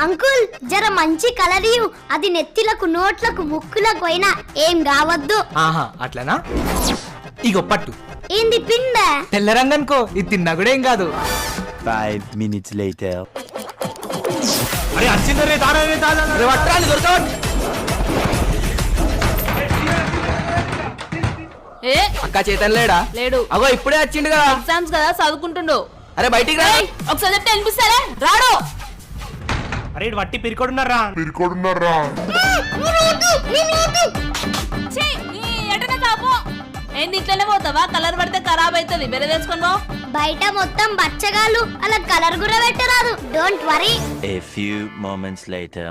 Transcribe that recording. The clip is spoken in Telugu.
అంకుల్ జర మంచి కలర్ ఇవ్వు. అది నెత్తిలకు నోట్లకు ముక్కులకు పోయినా ఏం కావద్దు. ఆహా అట్లనా? ఇగో పట్టు. ఏంది పిండ? తెల్ల రంగు అనుకో, ఇది తిన్నా కూడా ఏం కాదు. 5 minutes later. అరే వచ్చిందరే వట్రాలు దొరకవట్. ఏ అక్క చేతన్ లేడా? లేడు. అగో ఇప్పుడే వచ్చిండు కదా. ఎగ్జామ్స్ కదా చదువుకుంటుండు. అరే బయటికి రా. ఒకసారి చెప్తే అనిపిస్తారా? రాడు. అరే వట్టి పిరికొడున్నారా ఏంది ఇట్లనే పోతావా? కలర్ పడితే ఖరాబ్ అవుతుంది. వేరే తెచ్చుకోను. బయట మొత్తం బచ్చగాళ్ళు అలా కలర్ కూడా పెట్టరాదు. Don't worry. A few moments later.